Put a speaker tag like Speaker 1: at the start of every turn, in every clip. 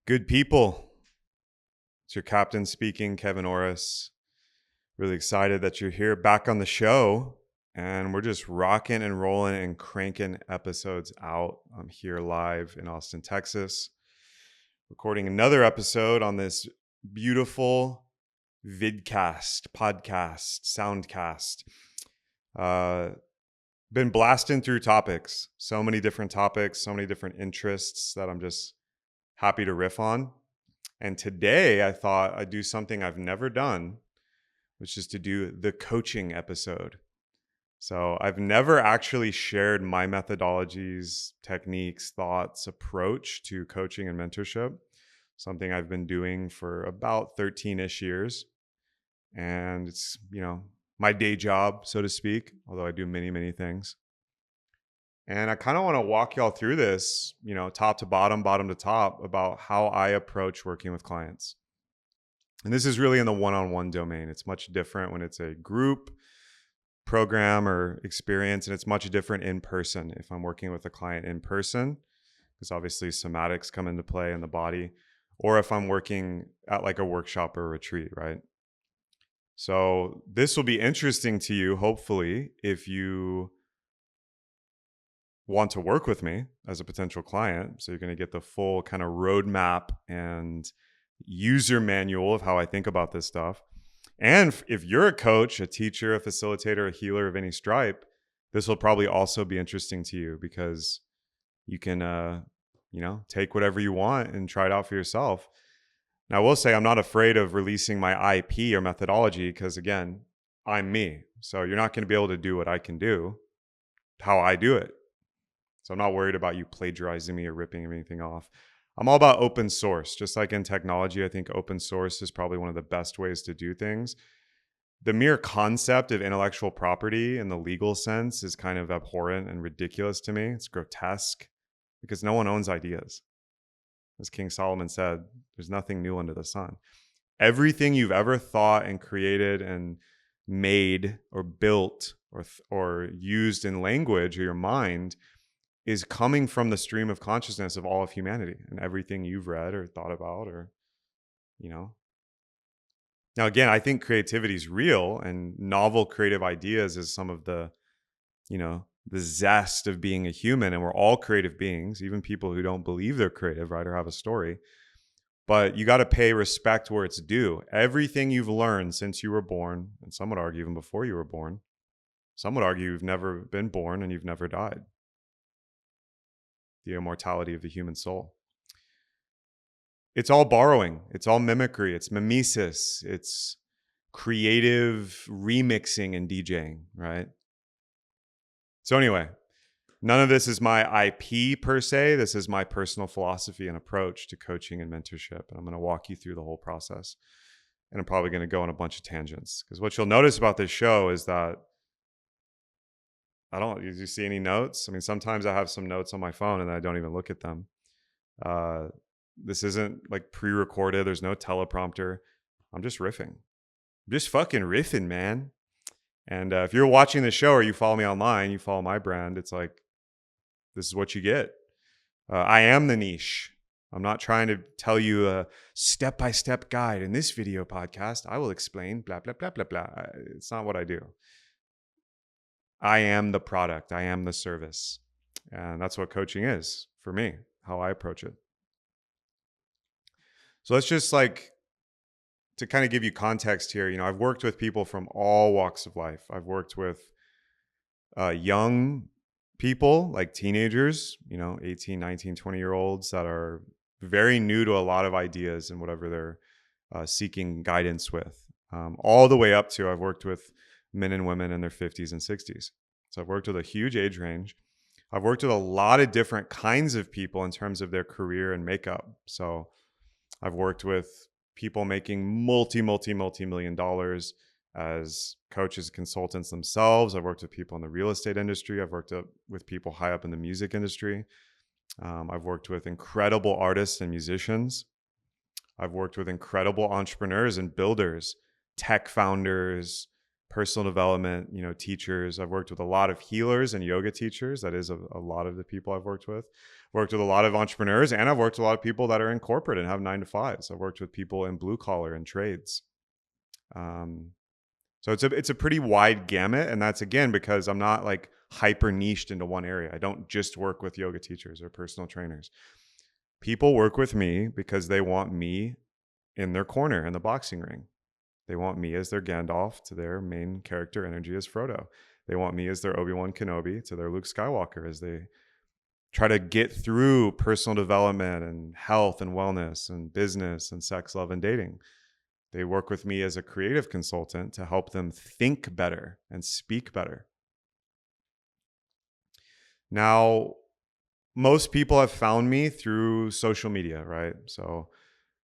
Speaker 1: Good people. It's your captain speaking, Kevin Orosz. Really excited that you're here back on the show. And we're just rocking and rolling and cranking episodes out. I'm here live in Austin, Texas, recording another episode on this beautiful vidcast, podcast, soundcast. Been blasting through topics, so many different topics, so many different interests that I'm just happy to riff on. And today I thought I'd do something I've never done, which is to do the coaching episode. So I've never actually shared my methodologies, techniques, thoughts, approach to coaching and mentorship, something I've been doing for about 13-ish years. And it's, my day job, so to speak, although I do many, many things. And I kind of want to walk y'all through this, top to bottom, bottom to top, about how I approach working with clients. And this is really in the one-on-one domain. It's much different when it's a group program or experience, and it's much different in person if I'm working with a client in person, because obviously somatics come into play in the body, or if I'm working at like a workshop or a retreat, right? So this will be interesting to you, hopefully, if you want to work with me as a potential client. So you're going to get the full kind of roadmap and user manual of how I think about this stuff. And if you're a coach, a teacher, a facilitator, a healer of any stripe, this will probably also be interesting to you, because you can, take whatever you want and try it out for yourself. Now, I will say I'm not afraid of releasing my IP or methodology, because again, I'm me. So you're not going to be able to do what I can do, how I do it. So I'm not worried about you plagiarizing me or ripping anything off. I'm all about open source. Just like in technology, I think open source is probably one of the best ways to do things. The mere concept of intellectual property in the legal sense is kind of abhorrent and ridiculous to me. It's grotesque, because no one owns ideas. As King Solomon said, there's nothing new under the sun. Everything you've ever thought and created and made or built or used in language or your mind is coming from the stream of consciousness of all of humanity, and everything you've read or thought about, or, Now, again, I think creativity is real, and novel creative ideas is some of the, the zest of being a human. And we're all creative beings, even people who don't believe they're creative, right, or have a story. But you got to pay respect where it's due. Everything you've learned since you were born, and some would argue even before you were born, some would argue you've never been born and you've never died. The immortality of the human soul. It's all borrowing. It's all mimicry. It's mimesis. It's creative remixing and DJing, right? So anyway, none of this is my IP per se. This is my personal philosophy and approach to coaching and mentorship. And I'm going to walk you through the whole process. And I'm probably going to go on a bunch of tangents, because what you'll notice about this show is that did you see any notes? I mean, sometimes I have some notes on my phone and I don't even look at them. This isn't like pre-recorded. There's no teleprompter. I'm just riffing. I'm just fucking riffing, man. And if you're watching the show or you follow me online, you follow my brand, it's like, this is what you get. I am the niche. I'm not trying to tell you a step-by-step guide. In this video podcast, I will explain blah, blah, blah, blah, blah. It's not what I do. I am the product. I am the service. And that's what coaching is for me, how I approach it. So let's just to kind of give you context here, I've worked with people from all walks of life. I've worked with young people, like teenagers, 18, 19, 20-year-olds that are very new to a lot of ideas and whatever they're seeking guidance with. All the way up to, I've worked with men and women in their 50s and 60s. So I've worked with a huge age range. I've worked with a lot of different kinds of people in terms of their career and makeup. So I've worked with people making multi-million dollars as coaches, consultants themselves. I've worked with people in the real estate industry. I've worked with people high up in the music industry. I've worked with incredible artists and musicians. I've worked with incredible entrepreneurs and builders, tech founders, personal development, teachers. I've worked with a lot of healers and yoga teachers. That is a lot of the people I've worked with. Worked with a lot of entrepreneurs, and I've worked with a lot of people that are in corporate and have 9-to-5s. I've worked with people in blue collar and trades. So it's a pretty wide gamut, and that's again because I'm not like hyper niched into one area. I don't just work with yoga teachers or personal trainers. People work with me because they want me in their corner in the boxing ring. They want me as their Gandalf to their main character energy as Frodo. They want me as their Obi-Wan Kenobi to their Luke Skywalker as they try to get through personal development and health and wellness and business and sex, love, and dating. They work with me as a creative consultant to help them think better and speak better. Now, most people have found me through social media, right? So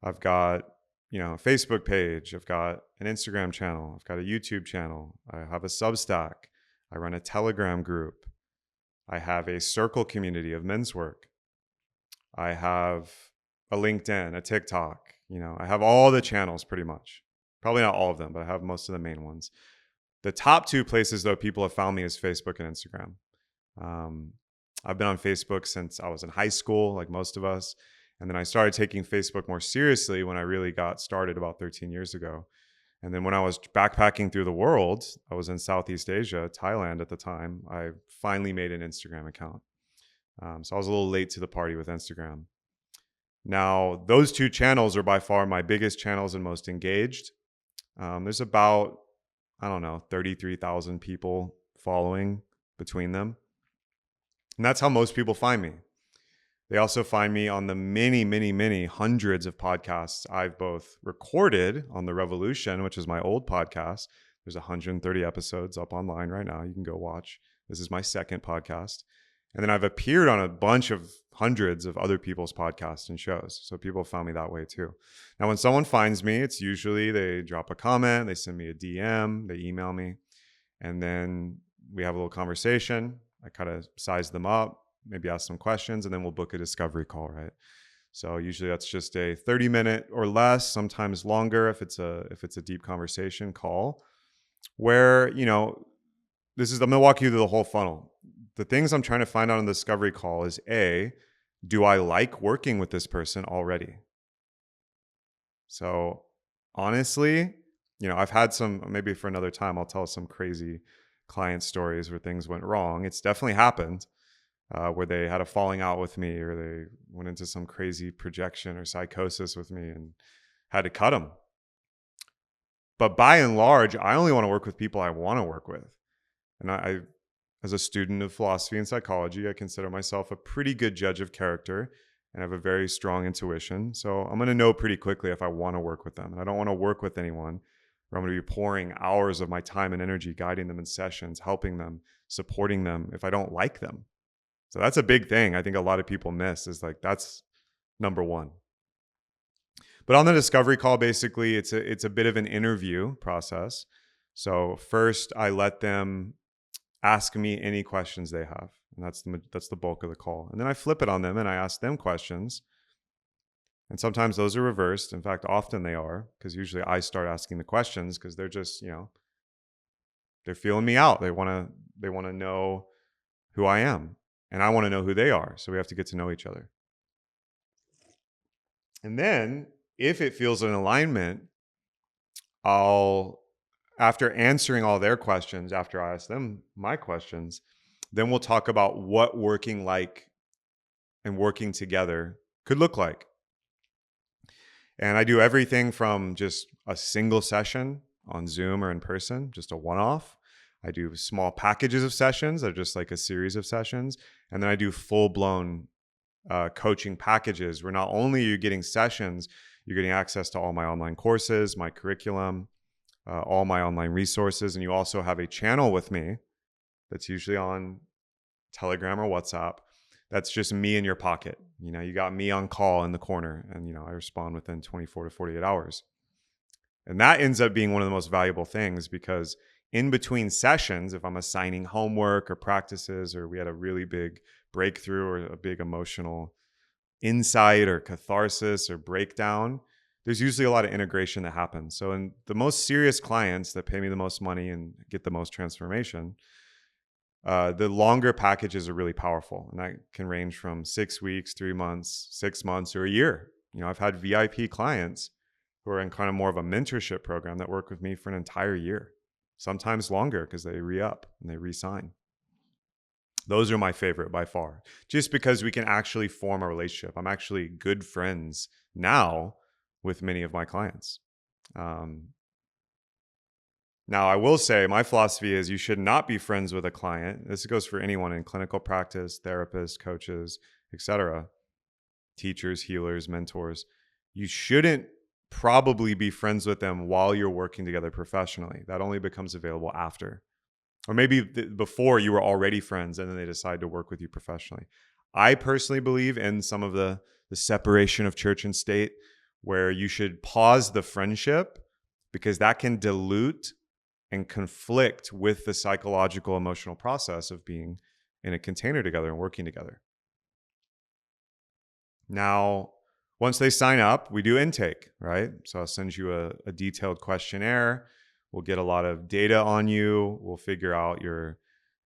Speaker 1: I've got a Facebook page, I've got an Instagram channel, I've got a YouTube channel, I have a Substack, I run a Telegram group, I have a circle community of men's work, I have a LinkedIn, a TikTok, I have all the channels pretty much. Probably not all of them, but I have most of the main ones. The top two places though people have found me is Facebook and Instagram. I've been on Facebook since I was in high school, like most of us. And then I started taking Facebook more seriously when I really got started about 13 years ago. And then when I was backpacking through the world, I was in Southeast Asia, Thailand at the time, I finally made an Instagram account. So I was a little late to the party with Instagram. Now, those two channels are by far my biggest channels and most engaged. There's about, 33,000 people following between them. And that's how most people find me. They also find me on the many, many, many hundreds of podcasts I've both recorded on The Revolution, which is my old podcast. There's 130 episodes up online right now. You can go watch. This is my second podcast. And then I've appeared on a bunch of hundreds of other people's podcasts and shows. So people found me that way too. Now, when someone finds me, it's usually they drop a comment, they send me a DM, they email me, and then we have a little conversation. I kind of size them up, maybe ask some questions, and then we'll book a discovery call, right? So usually that's just a 30-minute or less, sometimes longer if it's a deep conversation call, where, I'm going to walk you through the whole funnel. The things I'm trying to find out on the discovery call is A, do I like working with this person already? So honestly, I've had some, maybe for another time, I'll tell some crazy client stories where things went wrong. It's definitely happened where they had a falling out with me, or they went into some crazy projection or psychosis with me and had to cut them. But by and large, I only want to work with people I want to work with. And I as a student of philosophy and psychology, I consider myself a pretty good judge of character and have a very strong intuition. So I'm going to know pretty quickly if I want to work with them. And I don't want to work with anyone where I'm going to be pouring hours of my time and energy guiding them in sessions, helping them, supporting them if I don't like them. So that's a big thing I think a lot of people miss, is like that's number one. But on the discovery call, basically, it's a bit of an interview process. So first, I let them ask me any questions they have, and that's the bulk of the call. And then I flip it on them and I ask them questions. And sometimes those are reversed. In fact, often they are, because usually I start asking the questions because they're just, they're feeling me out. They want to know who I am, and I want to know who they are. So we have to get to know each other. And then if it feels an alignment, after answering all their questions, after I ask them my questions, then we'll talk about what working like and working together could look like. And I do everything from just a single session on Zoom or in person, just a one-off. I do small packages of sessions that are just like a series of sessions. And then I do full-blown coaching packages where not only are you getting sessions, you're getting access to all my online courses, my curriculum, all my online resources. And you also have a channel with me that's usually on Telegram or WhatsApp. That's just me in your pocket. You got me on call in the corner, and, I respond within 24 to 48 hours. And that ends up being one of the most valuable things, because in between sessions, if I'm assigning homework or practices, or we had a really big breakthrough or a big emotional insight or catharsis or breakdown, there's usually a lot of integration that happens. So in the most serious clients that pay me the most money and get the most transformation, the longer packages are really powerful. And that can range from 6 weeks, 3 months, 6 months, or a year. I've had VIP clients who are in kind of more of a mentorship program that work with me for an entire year, sometimes longer because they re-up and they re-sign. Those are my favorite by far, just because we can actually form a relationship. I'm actually good friends now with many of my clients. Now, I will say my philosophy is you should not be friends with a client. This goes for anyone in clinical practice, therapists, coaches, etc., teachers, healers, mentors. You shouldn't probably be friends with them while you're working together professionally. That only becomes available after. Or maybe before you were already friends and then they decide to work with you professionally. I personally believe in some of the separation of church and state, where you should pause the friendship because that can dilute and conflict with the psychological, emotional process of being in a container together and working together. Now, once they sign up, we do intake, right? So I'll send you a detailed questionnaire. We'll get a lot of data on you. We'll figure out your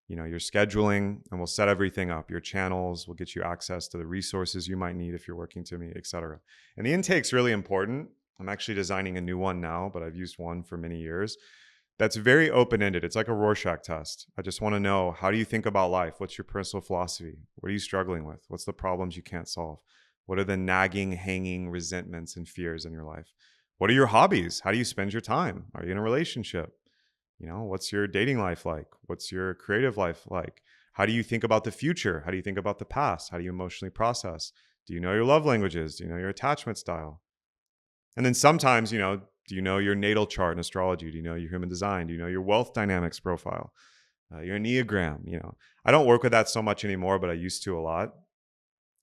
Speaker 1: scheduling, and we'll set everything up, your channels. We'll get you access to the resources you might need if you're working to me, etc. And the intake's really important. I'm actually designing a new one now, but I've used one for many years. That's very open-ended. It's like a Rorschach test. I just want to know, how do you think about life? What's your personal philosophy? What are you struggling with? What's the problems you can't solve? What are the nagging, hanging resentments and fears in your life? What are your hobbies? How do you spend your time? Are you in a relationship? What's your dating life like? What's your creative life like? How do you think about the future? How do you think about the past? How do you emotionally process? Do you know your love languages? Do you know your attachment style? And then sometimes, do you know your natal chart in astrology? Do you know your human design? Do you know your wealth dynamics profile? Your Enneagram? I don't work with that so much anymore, but I used to a lot.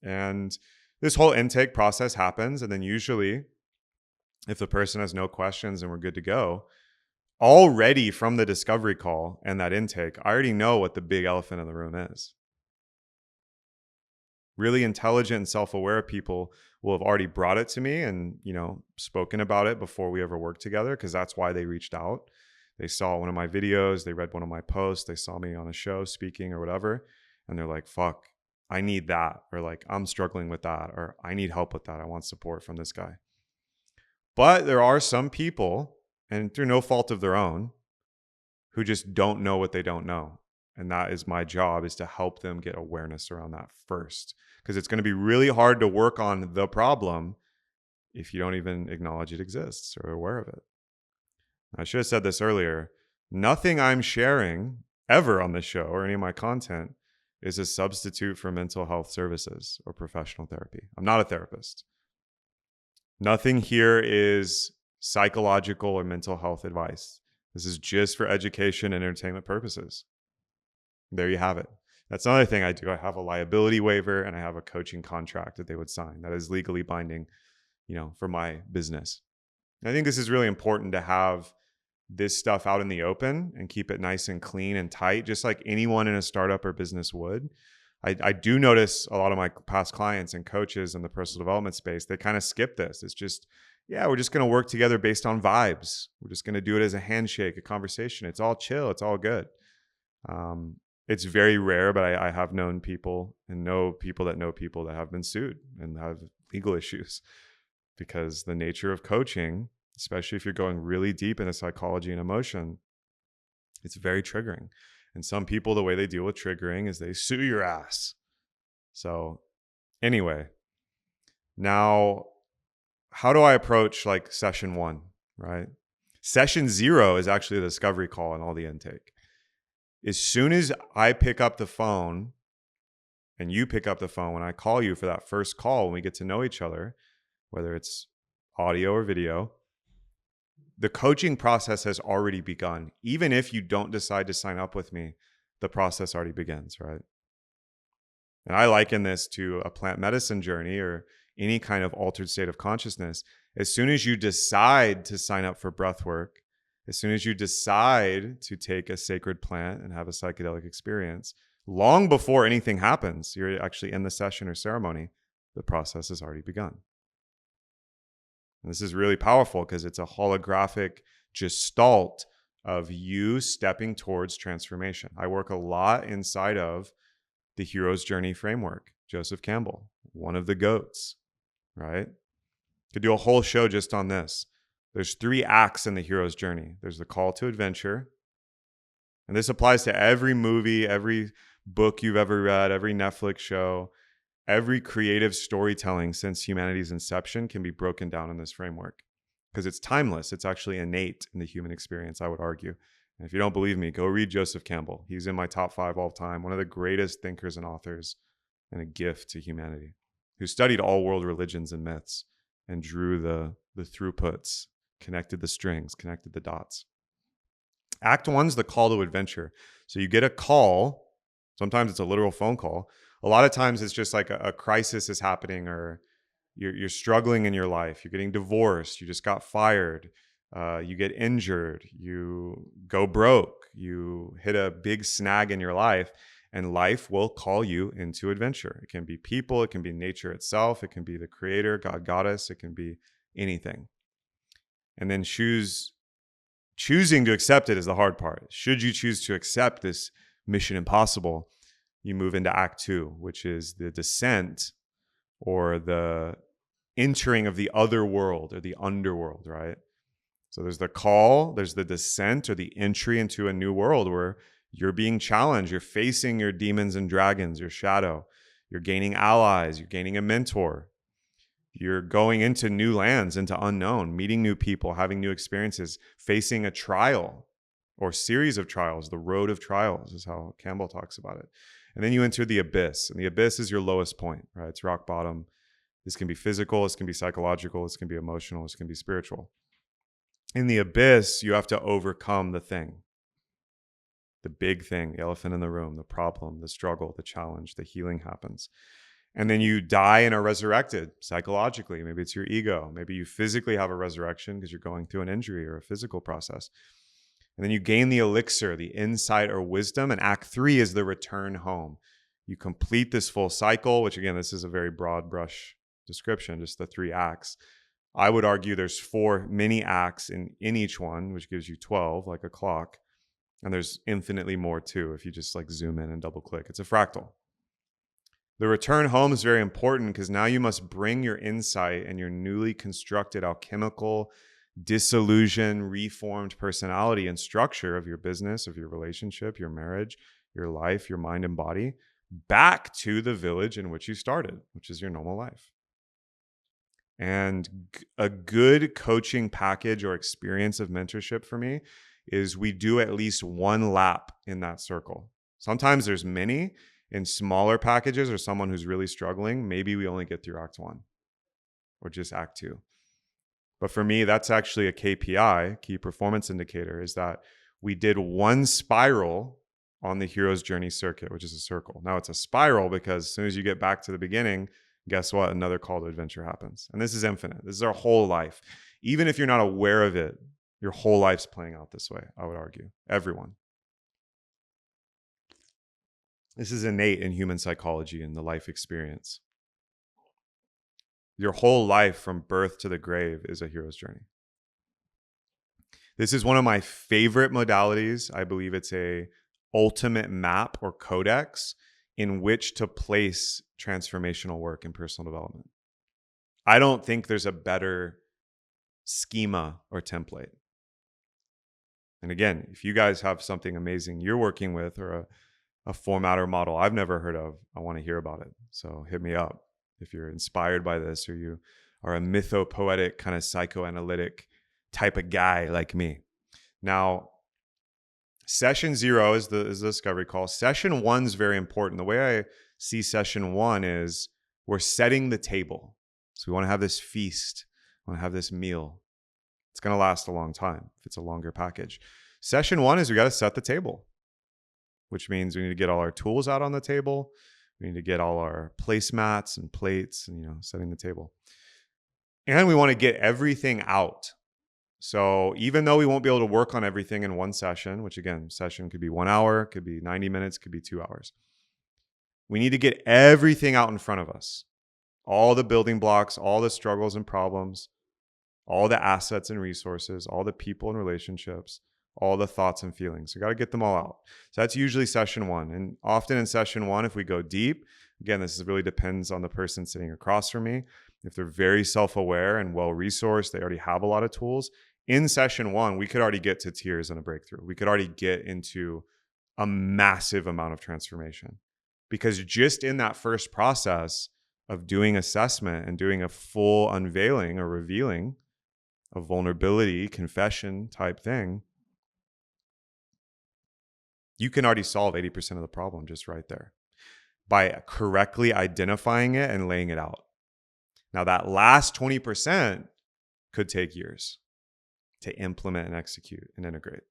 Speaker 1: And this whole intake process happens. And then usually, if the person has no questions and we're good to go, already from the discovery call and that intake, I already know what the big elephant in the room is. Really intelligent and self-aware people will have already brought it to me and, spoken about it before we ever worked together, because that's why they reached out. They saw one of my videos, they read one of my posts, they saw me on a show speaking or whatever, and they're like, fuck, I need that. Or like, I'm struggling with that. Or I need help with that. I want support from this guy. But there are some people, and through no fault of their own, who just don't know what they don't know. And that is my job, is to help them get awareness around that first. Because it's going to be really hard to work on the problem if you don't even acknowledge it exists or are aware of it. I should have said this earlier. Nothing I'm sharing ever on this show or any of my content is a substitute for mental health services or professional therapy. I'm not a therapist. Nothing here is psychological or mental health advice. This is just for education and entertainment purposes. There you have it. That's another thing I do. I have a liability waiver and I have a coaching contract that they would sign that is legally binding, for my business. And I think this is really important to have this stuff out in the open and keep it nice and clean and tight, just like anyone in a startup or business would. I do notice a lot of my past clients and coaches in the personal development space, they kind of skip this. It's just, we're just going to work together based on vibes. We're just going to do it as a handshake, a conversation. It's all chill. It's all good. It's very rare, but I have known people and know people that have been sued and have legal issues, because the nature of coaching, especially if you're going really deep into psychology and emotion, it's very triggering. And some people, the way they deal with triggering is they sue your ass. So anyway, now how do I approach like session 1, right? Session 0 is actually the discovery call and all the intake. As soon as I pick up the phone and you pick up the phone, when I call you for that first call, when we get to know each other, whether it's audio or video, the coaching process has already begun. Even if you don't decide to sign up with me, the process already begins, right? And I liken this to a plant medicine journey or any kind of altered state of consciousness. As soon as you decide to sign up for breath work, as soon as you decide to take a sacred plant and have a psychedelic experience, long before anything happens, you're actually in the session or ceremony, the process has already begun. And this is really powerful because it's a holographic gestalt of you stepping towards transformation. I work a lot inside of the hero's journey framework. Joseph Campbell, one of the GOATs, right? Could do a whole show just on this. There's 3 acts in the hero's journey. There's the call to adventure. And this applies to every movie, every book you've ever read, every Netflix show, every creative storytelling since humanity's inception can be broken down in this framework because it's timeless. It's actually innate in the human experience, I would argue. And if you don't believe me, go read Joseph Campbell. He's in my top 5 all time, one of the greatest thinkers and authors and a gift to humanity, who studied all world religions and myths and drew the throughputs, connected the strings, connected the dots. Act 1's the call to adventure. So you get a call. Sometimes it's a literal phone call. A lot of times it's just like a crisis is happening, or you're struggling in your life. You're getting divorced. You just got fired. You get injured. You go broke. You hit a big snag in your life, and life will call you into adventure. It can be people. It can be nature itself. It can be the creator, God, goddess. It can be anything. And then choosing to accept it is the hard part. Should you choose to accept this mission impossible, you move into Act 2, which is the descent or the entering of the other world or the underworld, right? So there's the call, there's the descent or the entry into a new world where you're being challenged. You're facing your demons and dragons, your shadow. You're gaining allies. You're gaining a mentor. You're going into new lands, into unknown, meeting new people, having new experiences, facing a trial or series of trials. The road of trials is how Campbell talks about it. And then you enter the abyss. And the abyss is your lowest point, right? It's rock bottom. This can be physical. This can be psychological. This can be emotional. This can be spiritual. In the abyss, you have to overcome the thing. The big thing, the elephant in the room, the problem, the struggle, the challenge, the healing happens. And then you die and are resurrected psychologically. Maybe it's your ego. Maybe you physically have a resurrection because you're going through an injury or a physical process. And then you gain the elixir, the insight or wisdom. And Act 3 is the return home. You complete this full cycle, which again, this is a very broad brush description, just the 3 acts. I would argue there's 4 mini acts in each one, which gives you 12, like a clock. And there's infinitely more too, if you just like zoom in and double click. It's a fractal. The return home is very important because now you must bring your insight and your newly constructed alchemical, disillusioned, reformed personality and structure of your business, of your relationship, your marriage, your life, your mind and body back to the village in which you started, which is your normal life. And a good coaching package or experience of mentorship for me is we do at least 1 lap in that circle. Sometimes there's many. In smaller packages or someone who's really struggling, maybe we only get through Act 1 or just Act 2. But for me, that's actually a KPI, key performance indicator, is that we did 1 spiral on the hero's journey circuit, which is a circle. Now it's a spiral because as soon as you get back to the beginning, guess what? Another call to adventure happens. And this is infinite. This is our whole life. Even if you're not aware of it, your whole life's playing out this way, I would argue. Everyone. This is innate in human psychology and the life experience. Your whole life from birth to the grave is a hero's journey. This is one of my favorite modalities. I believe it's a ultimate map or codex in which to place transformational work in personal development. I don't think there's a better schema or template. And again, if you guys have something amazing you're working with or a format or model I've never heard of, I want to hear about it. So hit me up if you're inspired by this or you are a mythopoetic kind of psychoanalytic type of guy like me. Now, session 0 is the discovery call. Session 1 is very important. The way I see session 1 is we're setting the table. So we want to have this feast. We want to have this meal. It's going to last a long time if it's a longer package. Session 1 is we got to set the table, which means we need to get all our tools out on the table. We need to get all our placemats and plates and, setting the table. And we want to get everything out. So even though we won't be able to work on everything in one session, which again, session could be 1 hour, could be 90 minutes, could be 2 hours. We need to get everything out in front of us. All the building blocks, all the struggles and problems, all the assets and resources, all the people and relationships, all the thoughts and feelings. You got to get them all out. So that's usually session one. And often in session one, if we go deep, again, really depends on the person sitting across from me. If they're very self-aware and well-resourced, they already have a lot of tools. In session one, we could already get to tears and a breakthrough. We could already get into a massive amount of transformation. Because just in that first process of doing assessment and doing a full unveiling or revealing, a vulnerability, confession type thing, you can already solve 80% of the problem just right there by correctly identifying it and laying it out. Now, that last 20% could take years to implement and execute and integrate.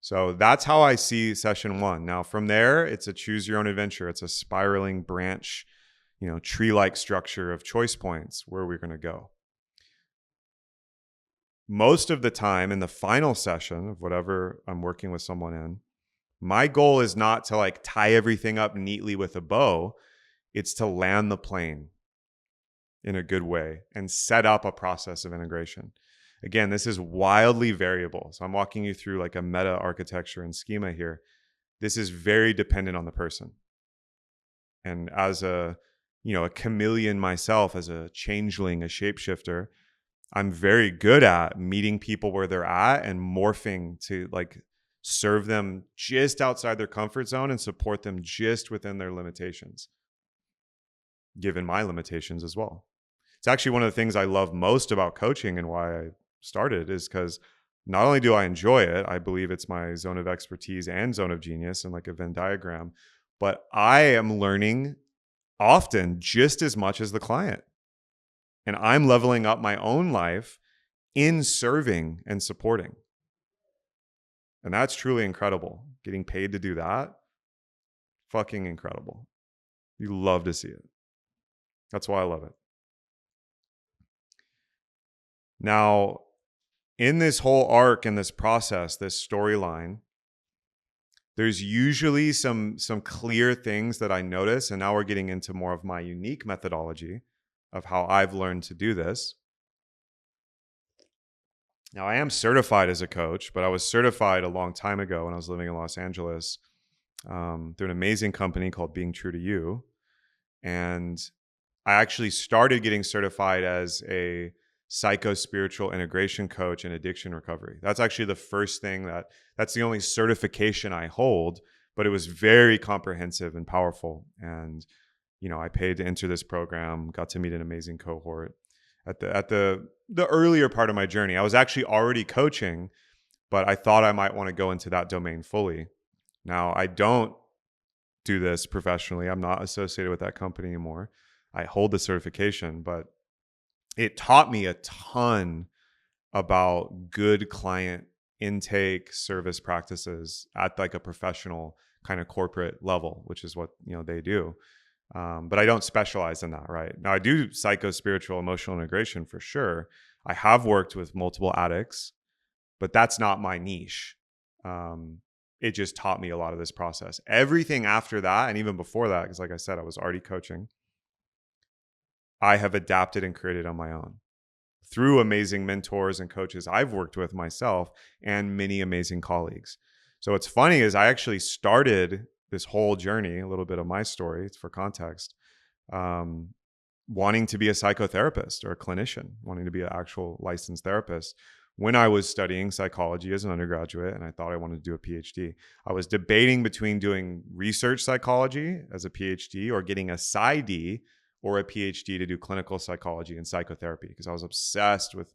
Speaker 1: So that's how I see session one. Now, from there, it's a choose your own adventure. It's a spiraling branch, tree-like structure of choice points where we're going to go. Most of the time in the final session of whatever I'm working with someone in, my goal is not to tie everything up neatly with a bow. It's to land the plane in a good way and set up a process of integration. Again, this is wildly variable. So I'm walking you through a meta architecture and schema here. This is very dependent on the person. And as a chameleon myself, as a changeling, a shapeshifter, I'm very good at meeting people where they're at and morphing to serve them just outside their comfort zone and support them just within their limitations, given my limitations as well. It's actually one of the things I love most about coaching and why I started is because not only do I enjoy it, I believe it's my zone of expertise and zone of genius and a Venn diagram, but I am learning often just as much as the client. And I'm leveling up my own life in serving and supporting. And that's truly incredible. Getting paid to do that, fucking incredible. You love to see it. That's why I love it. Now, in this whole arc and this process, this storyline, there's usually some clear things that I notice. And now we're getting into more of my unique methodology of how I've learned to do this. Now, I am certified as a coach, but I was certified a long time ago when I was living in Los Angeles through an amazing company called Being True to You. And I actually started getting certified as a psycho-spiritual integration coach in addiction recovery. That's actually the first thing that's the only certification I hold, but it was very comprehensive and powerful. And, I paid to enter this program, got to meet an amazing cohort. At the earlier part of my journey, I was actually already coaching, but I thought I might want to go into that domain fully. Now, I don't do this professionally. I'm not associated with that company anymore. I hold the certification, but it taught me a ton about good client intake service practices at a professional kind of corporate level, which is what they do. But I don't specialize in that, right? Now I do psycho-spiritual emotional integration for sure. I have worked with multiple addicts, but that's not my niche. It just taught me a lot of this process. Everything after that, and even before that, because like I said, I was already coaching, I have adapted and created on my own through amazing mentors and coaches I've worked with myself and many amazing colleagues. So what's funny is I actually started this whole journey, a little bit of my story, it's for context, wanting to be a psychotherapist or a clinician, wanting to be an actual licensed therapist when I was studying psychology as an undergraduate, and I thought I wanted to do a PhD. I was debating between doing research psychology as a PhD or getting a PsyD or a PhD to do clinical psychology and psychotherapy, because I was obsessed with,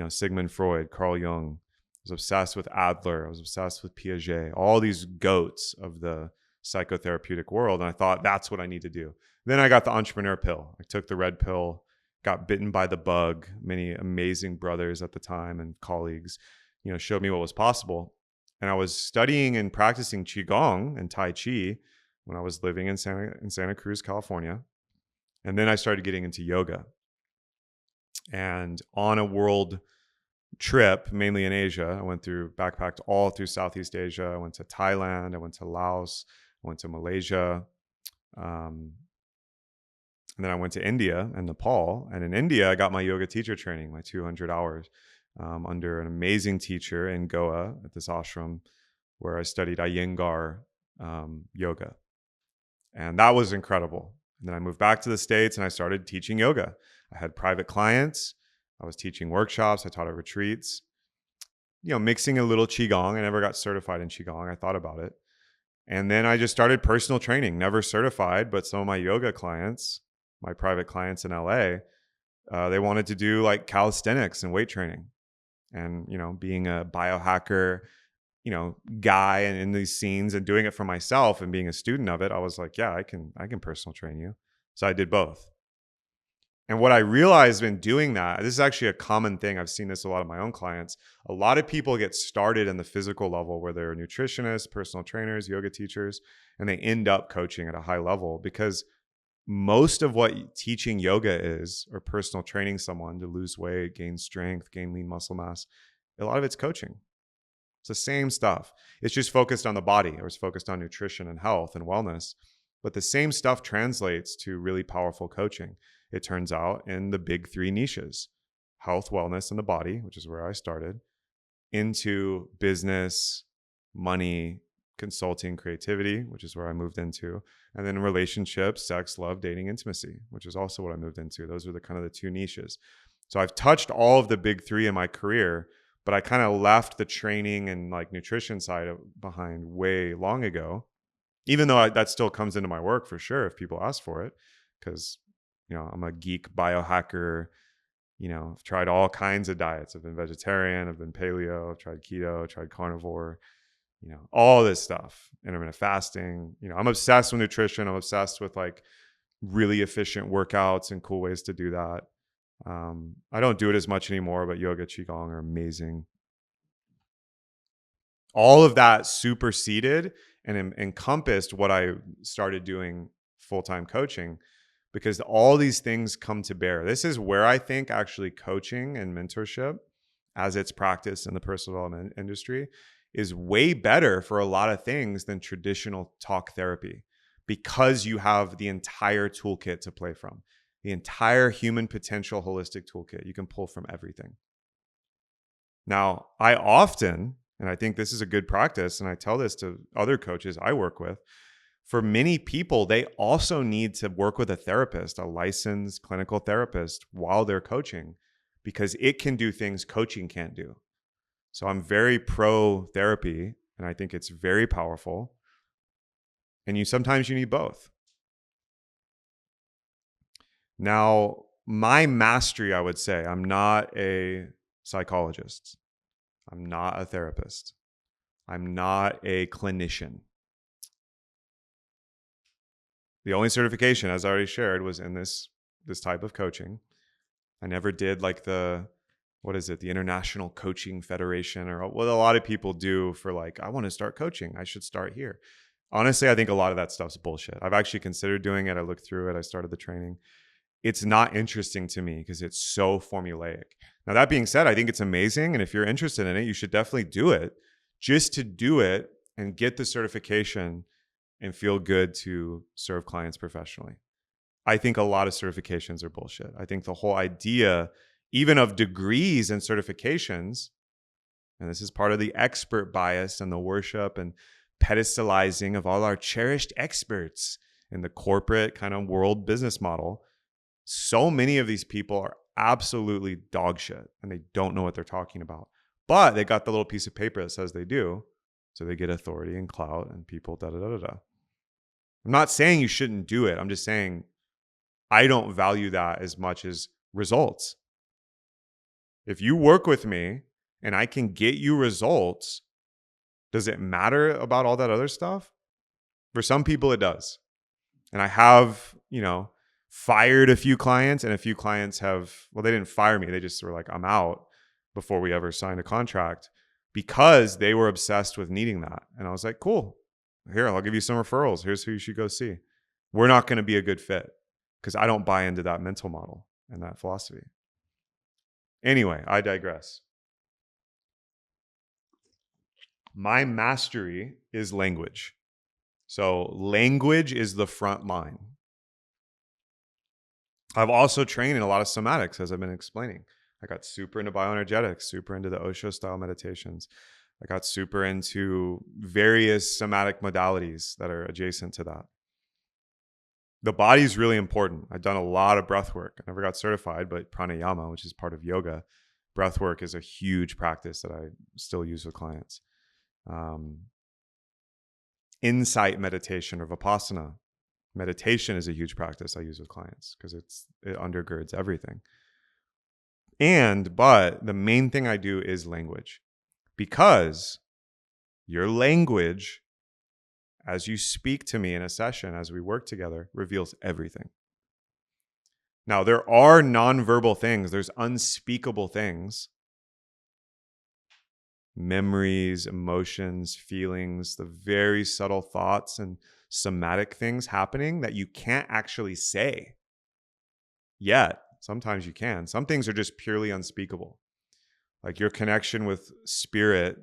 Speaker 1: Sigmund Freud, Carl Jung. I was obsessed with Adler. I was obsessed with Piaget, all these goats of the psychotherapeutic world. And I thought that's what I need to do. Then I got the entrepreneur pill. I took the red pill, got bitten by the bug. Many amazing brothers at the time and colleagues, showed me what was possible. And I was studying and practicing Qigong and Tai Chi when I was living in Santa Cruz, California. And then I started getting into yoga. And on a world trip, mainly in Asia, I backpacked all through Southeast Asia. I went to Thailand. I went to Laos. I went to Malaysia. And then I went to India and Nepal. And in India, I got my yoga teacher training, my 200 hours under an amazing teacher in Goa at this ashram where I studied Iyengar yoga. And that was incredible. And then I moved back to the States and I started teaching yoga. I had private clients. I was teaching workshops. I taught at retreats, mixing a little Qigong. I never got certified in Qigong. I thought about it. And then I just started personal training, never certified, but some of my yoga clients, my private clients in LA, they wanted to do like calisthenics and weight training. And, being a biohacker, guy and in these scenes and doing it for myself and being a student of it, I was like, yeah, I can personal train you. So I did both. And what I realized in doing that, this is actually a common thing. I've seen this a lot of my own clients. A lot of people get started in the physical level where they're nutritionists, personal trainers, yoga teachers, and they end up coaching at a high level because most of what teaching yoga is, or personal training someone to lose weight, gain strength, gain lean muscle mass, a lot of it's coaching. It's the same stuff. It's just focused on the body, or it's focused on nutrition and health and wellness. But the same stuff translates to really powerful coaching, it turns out, in the big three niches: health, wellness, and the body, which is where I started, into business, money, consulting, creativity, which is where I moved into, and then relationships, sex, love, dating, intimacy, which is also what I moved into. Those are the kind of the two niches. So I've touched all of the big three in my career, but I kind of left the training and like nutrition side behind way long ago, even though that still comes into my work for sure if people ask for it, because I'm a geek biohacker. I've tried all kinds of diets. I've been vegetarian, I've been paleo, I've tried keto, I've tried carnivore, all this stuff, intermittent fasting. I'm obsessed with nutrition. I'm obsessed with like really efficient workouts and cool ways to do that. I don't do it as much anymore, but yoga, qigong are amazing. All of that superseded and encompassed what I started doing full-time coaching, because all these things come to bear. This is where I think actually coaching and mentorship, as it's practiced in the personal development industry, is way better for a lot of things than traditional talk therapy, because you have the entire toolkit to play from. The entire human potential holistic toolkit. You can pull from everything. Now, I often, and I think this is a good practice, and I tell this to other coaches I work with, for many people, they also need to work with a therapist, a licensed clinical therapist, while they're coaching, because it can do things coaching can't do. So I'm very pro therapy, and I think it's very powerful. And sometimes you need both. Now, my mastery, I would say, I'm not a psychologist. I'm not a therapist. I'm not a clinician. The only certification, as I already shared, was in this type of coaching. I never did like the International Coaching Federation, or what a lot of people do for like, I want to start coaching, I should start here. Honestly, I think a lot of that stuff's bullshit. I've actually considered doing it. I looked through it. I started the training. It's not interesting to me because it's so formulaic. Now, that being said, I think it's amazing. And if you're interested in it, you should definitely do it, just to do it and get the certification and feel good to serve clients professionally. I think a lot of certifications are bullshit. I think the whole idea, even of degrees and certifications, and this is part of the expert bias and the worship and pedestalizing of all our cherished experts in the corporate kind of world business model. So many of these people are absolutely dog shit and they don't know what they're talking about, but they got the little piece of paper that says they do. So they get authority and clout and people I'm not saying you shouldn't do it. I'm just saying I don't value that as much as results. If you work with me and I can get you results, does it matter about all that other stuff? For some people it does. And I have, fired a few clients, and a few clients they didn't fire me. They just were like, I'm out, before we ever signed a contract, because they were obsessed with needing that. And I was like, cool, here, I'll give you some referrals. Here's who you should go see. We're not going to be a good fit because I don't buy into that mental model and that philosophy. Anyway, I digress. My mastery is language. So language is the front line. I've also trained in a lot of somatics, as I've been explaining. I got super into bioenergetics, super into the Osho style meditations. I got super into various somatic modalities that are adjacent to that. The body is really important. I've done a lot of breath work. I never got certified, but pranayama, which is part of yoga, breath work is a huge practice that I still use with clients. Insight meditation or vipassana meditation is a huge practice I use with clients because it undergirds everything. But the main thing I do is language, because your language, as you speak to me in a session, as we work together, reveals everything. Now, there are nonverbal things. There's unspeakable things. Memories, emotions, feelings, the very subtle thoughts and somatic things happening that you can't actually say yet. Sometimes you can. Some things are just purely unspeakable. Like your connection with spirit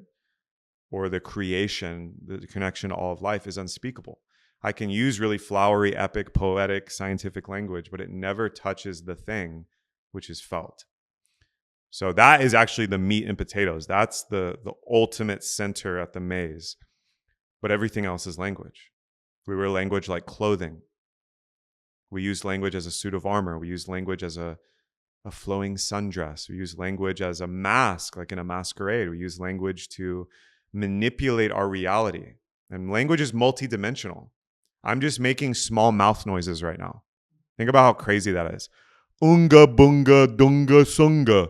Speaker 1: or the creation, the connection to all of life is unspeakable. I can use really flowery, epic, poetic, scientific language, but it never touches the thing which is felt. So that is actually the meat and potatoes. That's the ultimate center at the maze. But everything else is language. We wear language like clothing. We use language as a suit of armor. We use language as a flowing sundress. We use language as a mask, like in a masquerade. We use language to manipulate our reality. And language is multidimensional. I'm just making small mouth noises right now. Think about how crazy that is. Unga bunga dunga sunga.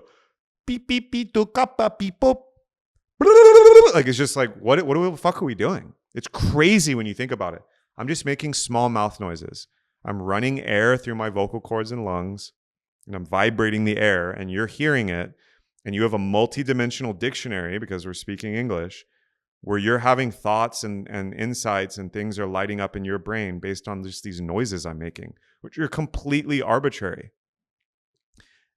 Speaker 1: Beep beep beep do kappa beep pop. Like it's just like what the fuck are we doing? It's crazy when you think about it. I'm just making small mouth noises. I'm running air through my vocal cords and lungs, and I'm vibrating the air, and you're hearing it, and you have a multidimensional dictionary because we're speaking English, where you're having thoughts and insights and things are lighting up in your brain based on just these noises I'm making, which are completely arbitrary.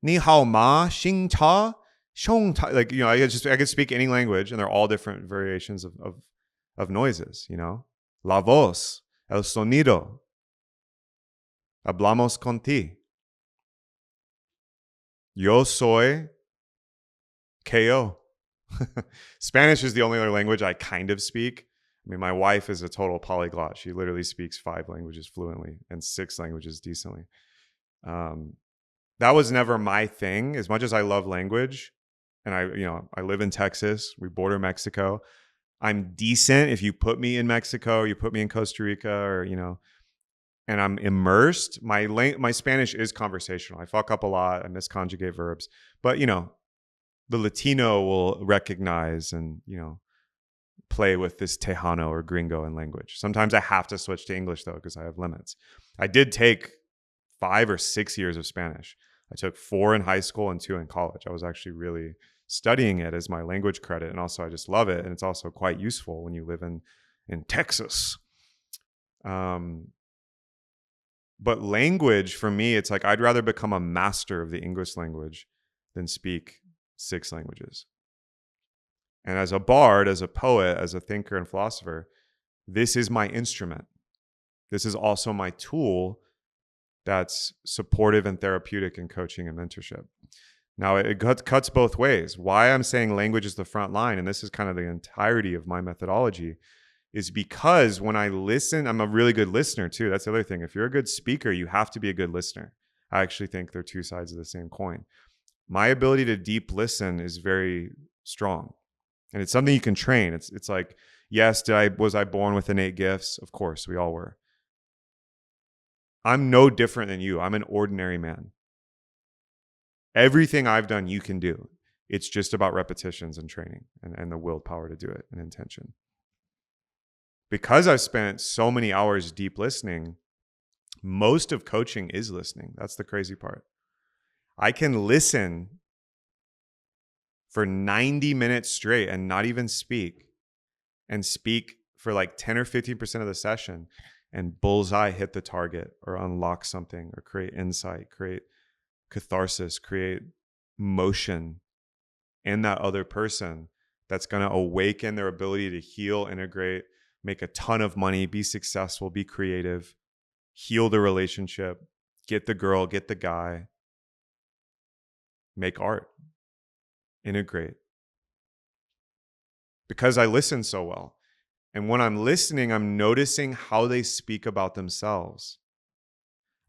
Speaker 1: Ni hao ma, xing cha, shong ta. Like, I could speak any language, and they're all different variations of noises, La voz, el sonido. Hablamos con ti. Yo soy KO. Spanish is the only other language I kind of speak. I mean, my wife is a total polyglot. She literally speaks 5 languages fluently and 6 languages decently. That was never my thing. As much as I love language, and I live in Texas, we border Mexico. I'm decent if you put me in Mexico, or you put me in Costa Rica, or and I'm immersed. My Spanish is conversational. I fuck up a lot. I misconjugate verbs, but the Latino will recognize and play with this Tejano or Gringo in language. Sometimes I have to switch to English though because I have limits. I did take 5 or 6 years of Spanish. I took 4 in high school and 2 in college. I was actually really studying it as my language credit, and also I just love it, and it's also quite useful when you live in Texas. But language, for me, it's like I'd rather become a master of the English language than speak 6 languages. And as a bard, as a poet, as a thinker and philosopher, this is my instrument. This is also my tool that's supportive and therapeutic in coaching and mentorship. Now, it cuts both ways. Why I'm saying language is the front line, and this is kind of the entirety of my methodology, is because when I listen, I'm a really good listener too. That's the other thing. If you're a good speaker, you have to be a good listener. I actually think they're 2 sides of the same coin. My ability to deep listen is very strong, and it's something you can train. It's like, yes, was I born with innate gifts? Of course, we all were. I'm no different than you. I'm an ordinary man. Everything I've done, you can do. It's just about repetitions and training and the willpower to do it and intention. Because I've spent so many hours deep listening, most of coaching is listening. That's the crazy part. I can listen for 90 minutes straight and not even speak, and speak for like 10 or 15% of the session, and bullseye hit the target or unlock something or create insight, create catharsis, create motion in that other person that's going to awaken their ability to heal, integrate, make a ton of money, be successful, be creative, heal the relationship, get the girl, get the guy, make art, integrate. Because I listen so well. And when I'm listening, I'm noticing how they speak about themselves.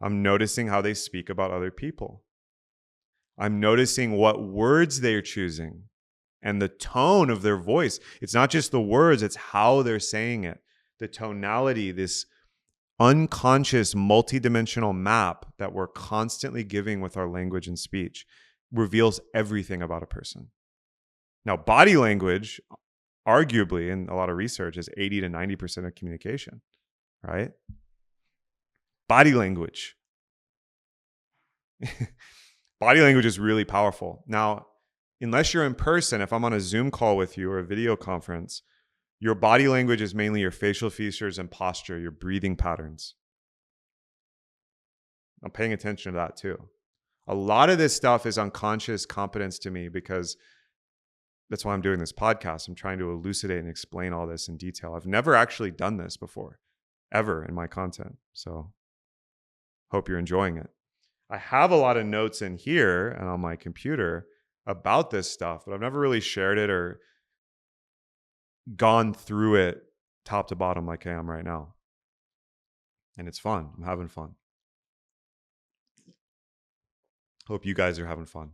Speaker 1: I'm noticing how they speak about other people. I'm noticing what words they're choosing and the tone of their voice. It's not just the words, it's how they're saying it. The tonality, this unconscious multidimensional map that we're constantly giving with our language and speech reveals everything about a person. Now, body language, arguably, in a lot of research, is 80 to 90% of communication, right? Body language. Body language is really powerful. Now, unless you're in person, if I'm on a Zoom call with you or a video conference, your body language is mainly your facial features and posture, your breathing patterns. I'm paying attention to that too. A lot of this stuff is unconscious competence to me because that's why I'm doing this podcast. I'm trying to elucidate and explain all this in detail. I've never actually done this before, ever in my content. So hope you're enjoying it. I have a lot of notes in here and on my computer about this stuff, but I've never really shared it or gone through it top to bottom like I am right now. And it's fun. I'm having fun. Hope you guys are having fun.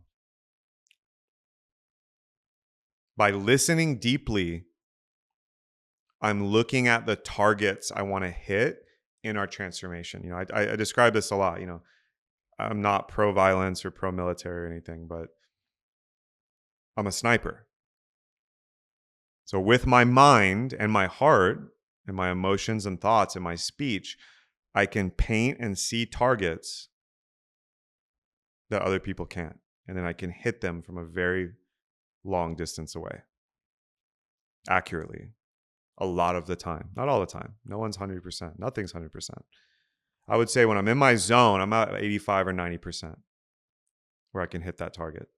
Speaker 1: By listening deeply, I'm looking at the targets I want to hit in our transformation. You know, I describe this a lot. You know, I'm not pro-violence or pro-military or anything, but I'm a sniper. So with my mind and my heart and my emotions and thoughts and my speech, I can paint and see targets that other people can't. And then I can hit them from a very long distance away accurately. A lot of the time. Not all the time. No one's 100%. Nothing's 100%. I would say when I'm in my zone, I'm at 85 or 90% where I can hit that target.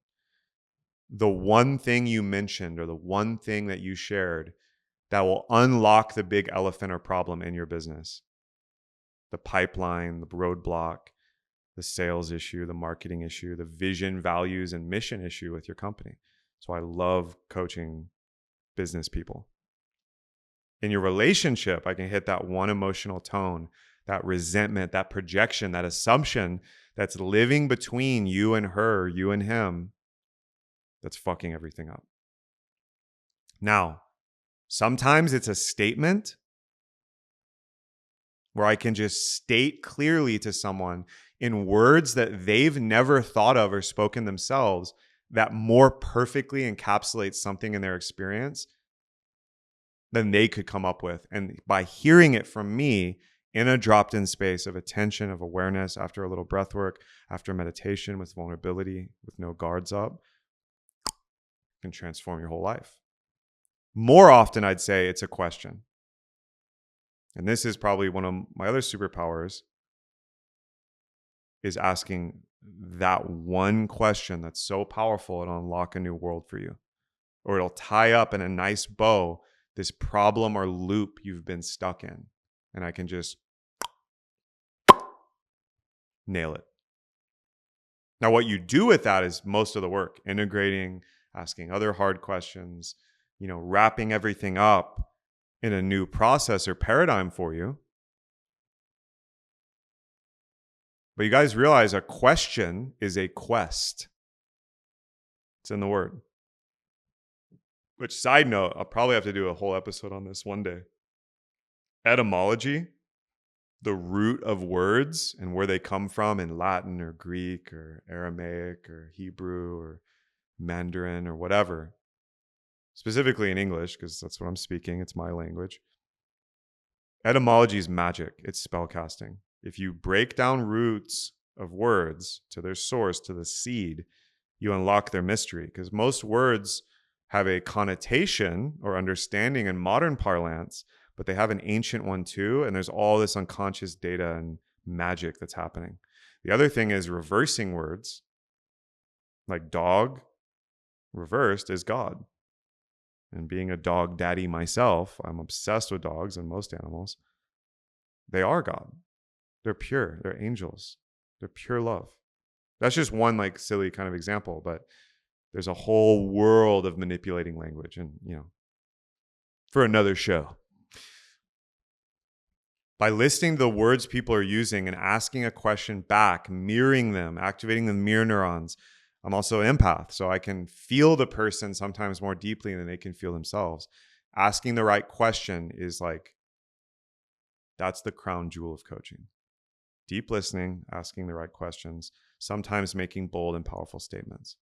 Speaker 1: The one thing you mentioned or the one thing that you shared that will unlock the big elephant or problem in your business, the pipeline, the roadblock, the sales issue, the marketing issue, the vision, values, and mission issue with your company. So I love coaching business people. In your relationship, I can hit that one emotional tone, that resentment, that projection, that assumption that's living between you and her, you and him, that's fucking everything up. Now, sometimes it's a statement where I can just state clearly to someone in words that they've never thought of or spoken themselves that more perfectly encapsulates something in their experience than they could come up with. And by hearing it from me in a dropped-in space of attention, of awareness, after a little breath work, after meditation with vulnerability, with no guards up, can transform your whole life. More often, I'd say it's a question. And this is probably one of my other superpowers, is asking that one question that's so powerful it'll unlock a new world for you. Or it'll tie up in a nice bow this problem or loop you've been stuck in. And I can just nail it. Now, what you do with that is most of the work, integrating, asking other hard questions, you know, wrapping everything up in a new process or paradigm for you. But you guys realize a question is a quest. It's in the word. Which, side note, I'll probably have to do a whole episode on this one day. Etymology, the root of words and where they come from in Latin or Greek or Aramaic or Hebrew or Mandarin or whatever, specifically in English, because that's what I'm speaking, it's my language. Etymology is magic, it's spellcasting. If you break down roots of words to their source, to the seed, you unlock their mystery, because most words have a connotation or understanding in modern parlance, but they have an ancient one too, and there's all this unconscious data and magic that's happening. The other thing is reversing words, like dog, reversed is God. And being a dog daddy myself, I'm obsessed with dogs and most animals. They are God. They're pure. They're angels. They're pure love. That's just one like silly kind of example, but there's a whole world of manipulating language, and for another show. By listening to the words people are using and asking a question back, mirroring them, activating the mirror neurons. I'm also an empath, so I can feel the person sometimes more deeply than they can feel themselves. Asking the right question is like, that's the crown jewel of coaching. Deep listening, asking the right questions, sometimes making bold and powerful statements.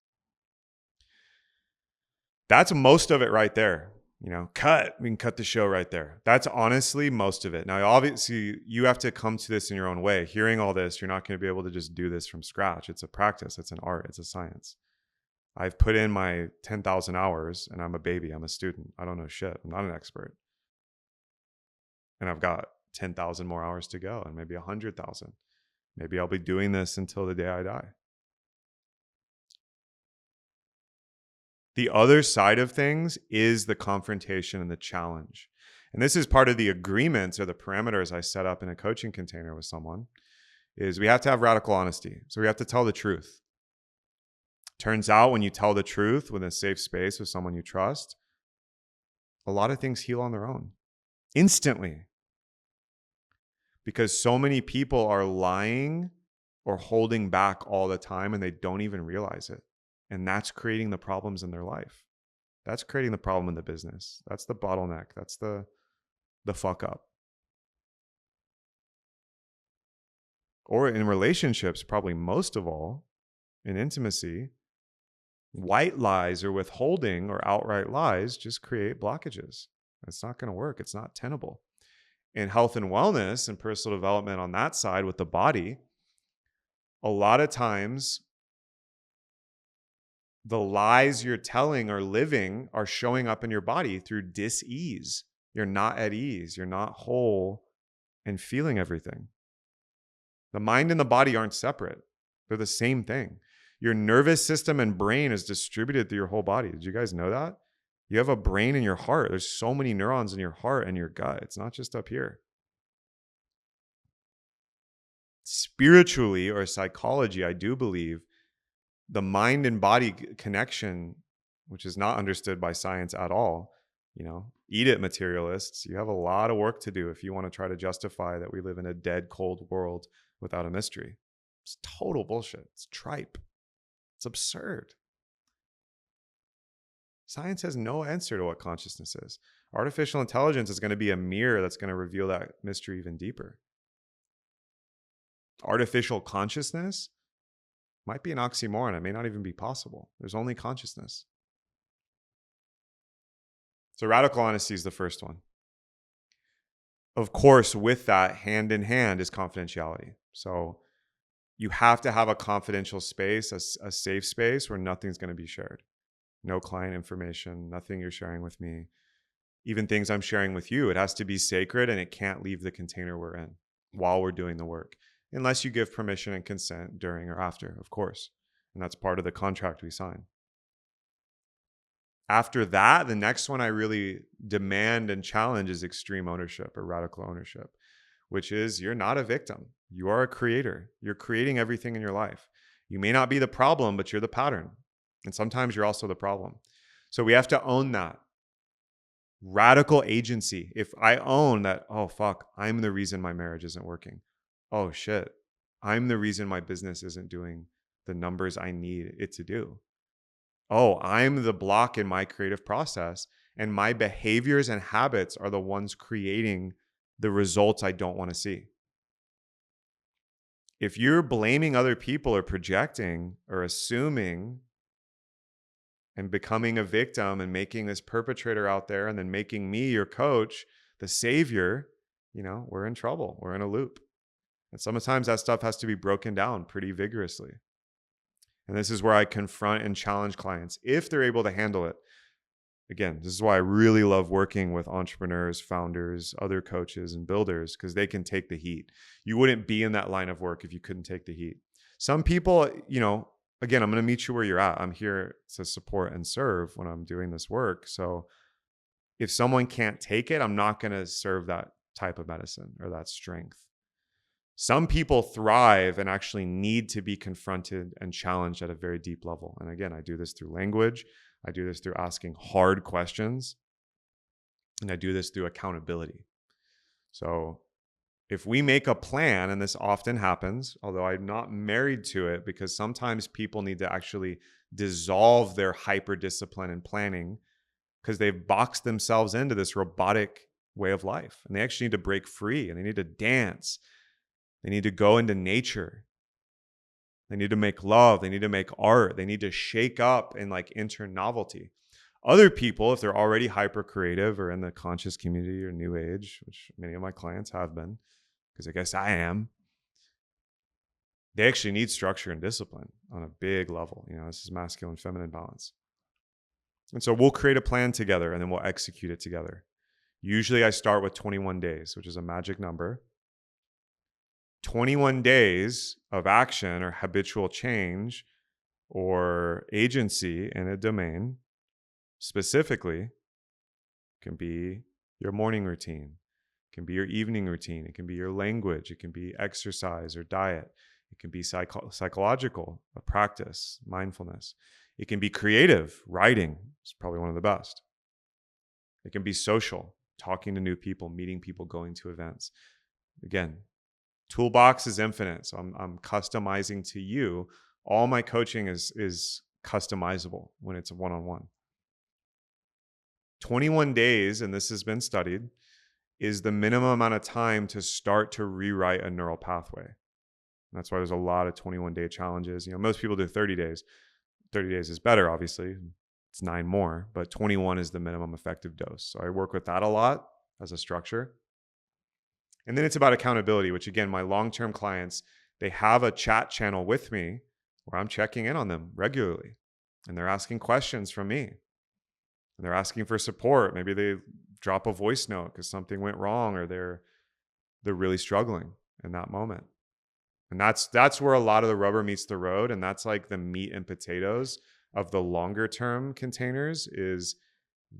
Speaker 1: That's most of it right there. We can cut the show right there. That's honestly most of it. Now, obviously, you have to come to this in your own way. Hearing all this, you're not going to be able to just do this from scratch. It's a practice. It's an art. It's a science. I've put in my 10,000 hours and I'm a baby. I'm a student. I don't know shit. I'm not an expert. And I've got 10,000 more hours to go, and maybe 100,000. Maybe I'll be doing this until the day I die. The other side of things is the confrontation and the challenge. And this is part of the agreements or the parameters I set up in a coaching container with someone, is we have to have radical honesty. So we have to tell the truth. Turns out when you tell the truth within a safe space with someone you trust, a lot of things heal on their own instantly. Because so many people are lying or holding back all the time and they don't even realize it. And that's creating the problems in their life. That's creating the problem in the business. That's the bottleneck. That's the fuck up. Or in relationships, probably most of all, in intimacy, white lies or withholding or outright lies just create blockages. It's not going to work. It's not tenable. In health and wellness and personal development on that side with the body, a lot of times the lies you're telling or living are showing up in your body through dis-ease. You're not at ease. You're not whole and feeling everything. The mind and the body aren't separate. They're the same thing. Your nervous system and brain is distributed through your whole body. Did you guys know that? You have a brain in your heart. There's so many neurons in your heart and your gut. It's not just up here. Spiritually or psychology, I do believe the mind and body connection, which is not understood by science at all, eat it, materialists. You have a lot of work to do if you want to try to justify that we live in a dead, cold world without a mystery. It's total bullshit. It's tripe. It's absurd. Science has no answer to what consciousness is. Artificial intelligence is going to be a mirror that's going to reveal that mystery even deeper. Artificial consciousness might be an oxymoron. It may not even be possible. There's only consciousness. So radical honesty is the first one. Of course, with that, hand in hand is confidentiality. So you have to have a confidential space, a safe space where nothing's going to be shared. No client information, nothing you're sharing with me. Even things I'm sharing with you, it has to be sacred and it can't leave the container we're in while we're doing the work. Unless you give permission and consent during or after, of course. And that's part of the contract we sign. After that, the next one I really demand and challenge is extreme ownership or radical ownership, which is you're not a victim. You are a creator. You're creating everything in your life. You may not be the problem, but you're the pattern. And sometimes you're also the problem. So we have to own that. Radical agency. If I own that, oh, fuck, I'm the reason my marriage isn't working. Oh, shit, I'm the reason my business isn't doing the numbers I need it to do. Oh, I'm the block in my creative process, and my behaviors and habits are the ones creating the results I don't want to see. If you're blaming other people or projecting or assuming and becoming a victim and making this perpetrator out there and then making me, your coach, the savior, we're in trouble. We're in a loop. And sometimes that stuff has to be broken down pretty vigorously. And this is where I confront and challenge clients if they're able to handle it. Again, this is why I really love working with entrepreneurs, founders, other coaches, and builders, because they can take the heat. You wouldn't be in that line of work if you couldn't take the heat. Some people, again, I'm going to meet you where you're at. I'm here to support and serve when I'm doing this work. So if someone can't take it, I'm not going to serve that type of medicine or that strength. Some people thrive and actually need to be confronted and challenged at a very deep level. And again, I do this through language. I do this through asking hard questions. And I do this through accountability. So if we make a plan, and this often happens, although I'm not married to it, because sometimes people need to actually dissolve their hyper discipline and planning because they've boxed themselves into this robotic way of life. And they actually need to break free, and they need to dance. They need to go into nature. They need to make love. They need to make art. They need to shake up and like enter novelty. Other people, if they're already hyper creative or in the conscious community or new age, which many of my clients have been, because I guess I am, they actually need structure and discipline on a big level. You know, this is masculine, feminine balance. And so we'll create a plan together and then we'll execute it together. Usually I start with 21 days, which is a magic number. 21 days of action or habitual change or agency in a domain specifically can be your morning routine, can be your evening routine, it can be your language, it can be exercise or diet, it can be psychological, a practice, mindfulness. It can be creative, writing is probably one of the best. It can be social, talking to new people, meeting people, going to events. Again, toolbox is infinite, so I'm customizing to you. All my coaching is customizable when it's a one-on-one. 21 days, and this has been studied, is the minimum amount of time to start to rewrite a neural pathway. And that's why there's a lot of 21-day challenges. You know, most people do 30 days. 30 days is better, obviously. It's 9 more, but 21 is the minimum effective dose. So I work with that a lot as a structure. And then it's about accountability, which again, my long-term clients, they have a chat channel with me where I'm checking in on them regularly. And they're asking questions from me. And they're asking for support. Maybe they drop a voice note because something went wrong or they're really struggling in that moment. And that's where a lot of the rubber meets the road. And that's like the meat and potatoes of the longer term containers, is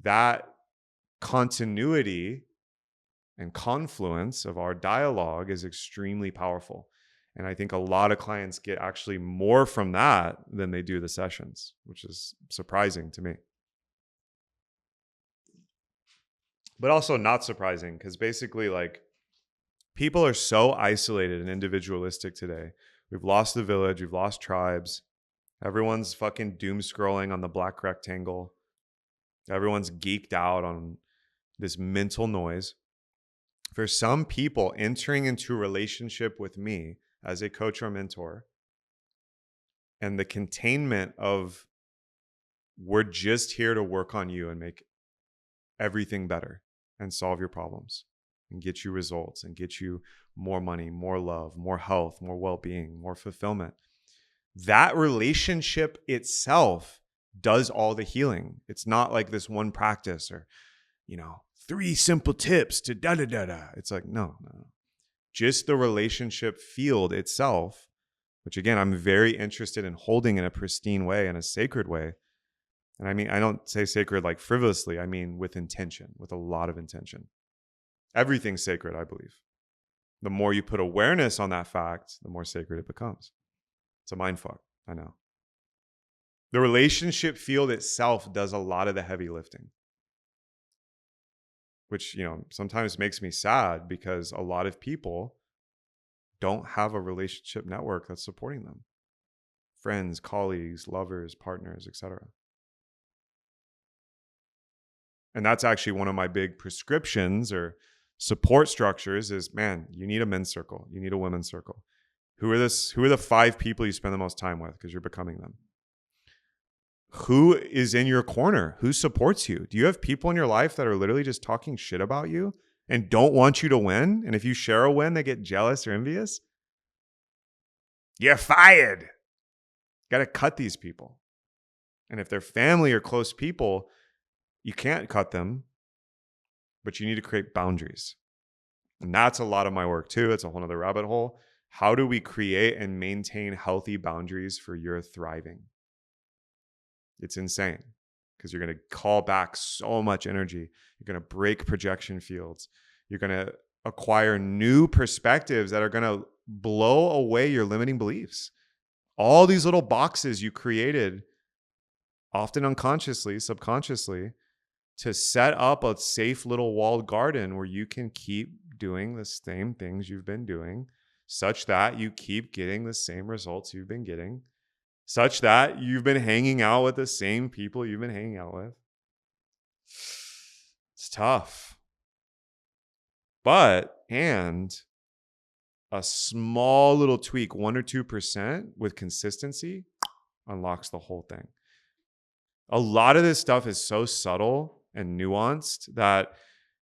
Speaker 1: that continuity and confluence of our dialogue is extremely powerful. And I think a lot of clients get actually more from that than they do the sessions, which is surprising to me. But also not surprising, because basically like people are so isolated and individualistic today. We've lost the village. We've lost tribes. Everyone's fucking doom scrolling on the black rectangle. Everyone's geeked out on this mental noise. For some people, entering into a relationship with me as a coach or mentor and the containment of we're just here to work on you and make everything better and solve your problems and get you results and get you more money, more love, more health, more well-being, more fulfillment. That relationship itself does all the healing. It's not like this one practice or, 3 simple tips to da-da-da-da. It's like, no. Just the relationship field itself, which again, I'm very interested in holding in a pristine way, in a sacred way. And I mean, I don't say sacred like frivolously. I mean with intention, with a lot of intention. Everything's sacred, I believe. The more you put awareness on that fact, the more sacred it becomes. It's a mind fuck, I know. The relationship field itself does a lot of the heavy lifting, which, sometimes makes me sad because a lot of people don't have a relationship network that's supporting them. Friends, colleagues, lovers, partners, etc. And that's actually one of my big prescriptions or support structures is, man, you need a men's circle. You need a women's circle. Who are the 5 people you spend the most time with because you're becoming them? Who is in your corner? Who supports you? Do you have people in your life that are literally just talking shit about you and don't want you to win? And if you share a win, they get jealous or envious? You're fired. Got to cut these people. And if they're family or close people, you can't cut them, but you need to create boundaries. And that's a lot of my work too. It's a whole other rabbit hole. How do we create and maintain healthy boundaries for your thriving? It's insane because you're going to call back so much energy. You're going to break projection fields. You're going to acquire new perspectives that are going to blow away your limiting beliefs. All these little boxes you created, often unconsciously, subconsciously, to set up a safe little walled garden where you can keep doing the same things you've been doing, such that you keep getting the same results you've been getting, such that you've been hanging out with the same people you've been hanging out with. It's tough. And a small little tweak, 1 or 2% with consistency, unlocks the whole thing. A lot of this stuff is so subtle and nuanced that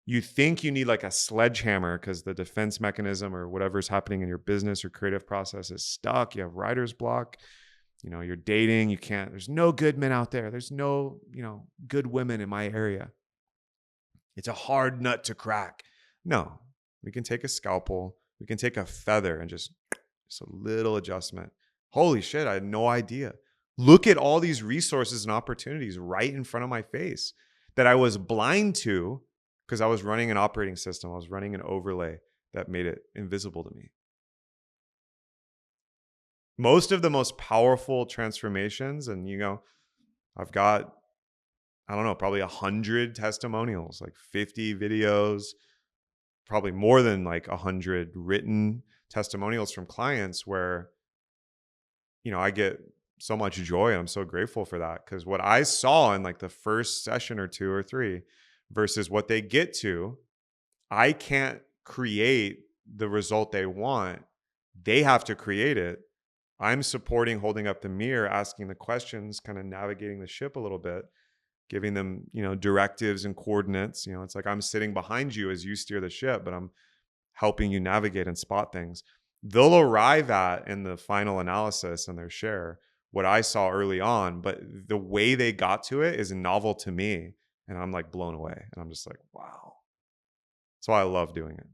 Speaker 1: you think you need like a sledgehammer because the defense mechanism or whatever's happening in your business or creative process is stuck. You have writer's block. You're dating. There's no good men out there. There's no, good women in my area. It's a hard nut to crack. No, we can take a scalpel. We can take a feather and just a little adjustment. Holy shit, I had no idea. Look at all these resources and opportunities right in front of my face that I was blind to because I was running an operating system. I was running an overlay that made it invisible to me. Most of the most powerful transformations, and I've got, I don't know, probably 100 testimonials, like 50 videos, probably more than like 100 written testimonials from clients where, I get so much joy and I'm so grateful for that, because what I saw in like the first session or 2 or 3 versus what they get to, I can't create the result they want. They have to create it. I'm supporting, holding up the mirror, asking the questions, kind of navigating the ship a little bit, giving them, directives and coordinates. It's like I'm sitting behind you as you steer the ship, but I'm helping you navigate and spot things. They'll arrive at in the final analysis and their share what I saw early on, but the way they got to it is novel to me, and I'm like blown away, and I'm just like, wow. That's why I love doing it.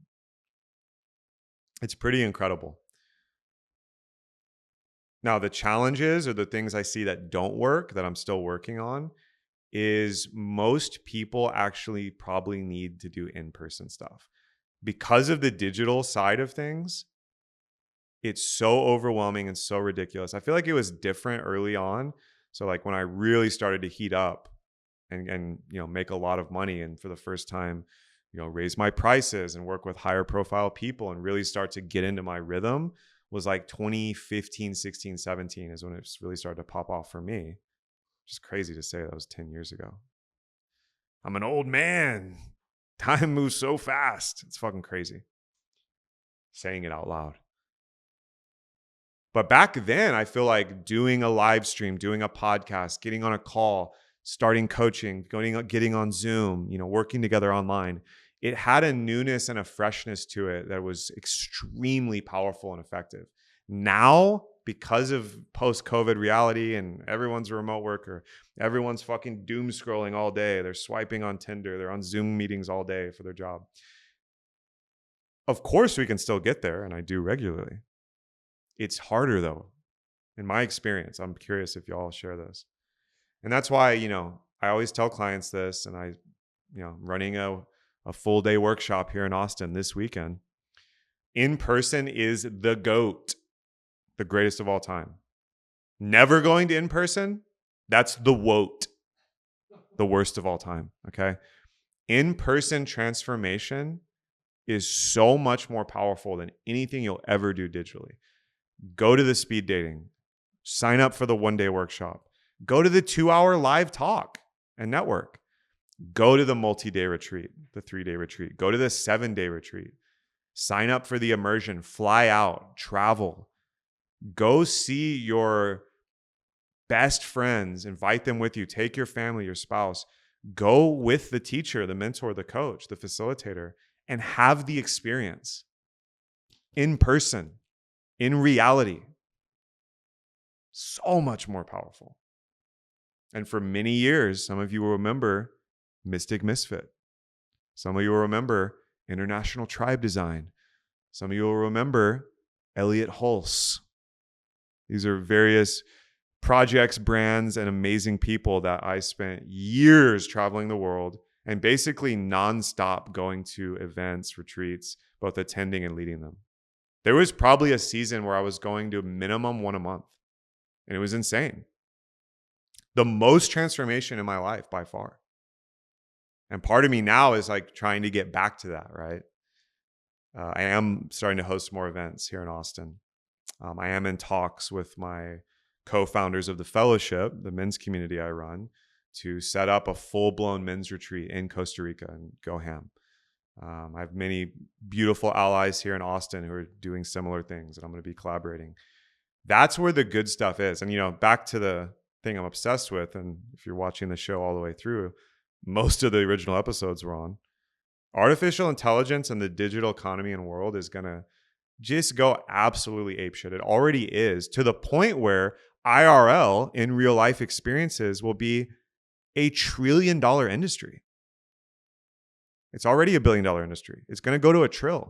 Speaker 1: It's pretty incredible. Now, the challenges or the things I see that don't work that I'm still working on is most people actually probably need to do in-person stuff. Because of the digital side of things, it's so overwhelming and so ridiculous. I feel like it was different early on. So like when I really started to heat up and make a lot of money, and for the first time, raise my prices and work with higher profile people and really start to get into my rhythm, was like 2015, 16, 17 is when it really started to pop off for me. Just crazy to say that was 10 years ago. I'm an old man. Time moves so fast. It's fucking crazy saying it out loud. But back then, I feel like doing a live stream, doing a podcast, getting on a call, starting coaching, getting on Zoom, working together online, it had a newness and a freshness to it that was extremely powerful and effective. Now, because of post-COVID reality and everyone's a remote worker, everyone's fucking doom scrolling all day. They're swiping on Tinder. They're on Zoom meetings all day for their job. Of course, we can still get there, and I do regularly. It's harder though, in my experience. I'm curious if y'all share this. And that's why, I always tell clients this, and I'm running a full day workshop here in Austin this weekend. In person is the GOAT, the greatest of all time. Never going to in person, that's the WOT, the worst of all time. Okay. In-person transformation is so much more powerful than anything you'll ever do digitally. Go to the speed dating, sign up for the 1-day workshop, go to the 2-hour live talk and network, go to the multi-day retreat, the 3-day retreat, go to the 7-day retreat, sign up for the immersion, fly out, travel, go see your best friends, invite them with you, take your family, your spouse, go with the teacher, the mentor, the coach, the facilitator, and have the experience in person. In reality, so much more powerful. And for many years, some of you will remember Mystic Misfit. Some of you will remember International Tribe Design. Some of you will remember Elliot Hulse. These are various projects, brands, and amazing people that I spent years traveling the world and basically nonstop going to events, retreats, both attending and leading them. There was probably a season where I was going to minimum one a month, and it was insane. The most transformation in my life by far. And part of me now is like trying to get back to that, right? I am starting to host more events here in Austin. I am in talks with my co-founders of the fellowship, the men's community I run, to set up a full-blown men's retreat in Costa Rica and go ham. I have many beautiful allies here in Austin who are doing similar things, and I'm going to be collaborating. That's where the good stuff is. And, you know, back to the thing I'm obsessed with, and if you're watching the show all the way through, most of the original episodes were on. Artificial intelligence and the digital economy and world is going to just go absolutely apeshit. It already is, to the point where IRL, in real life experiences, will be a $1 trillion industry. It's already a $1 billion industry. It's going to go to $1 trillion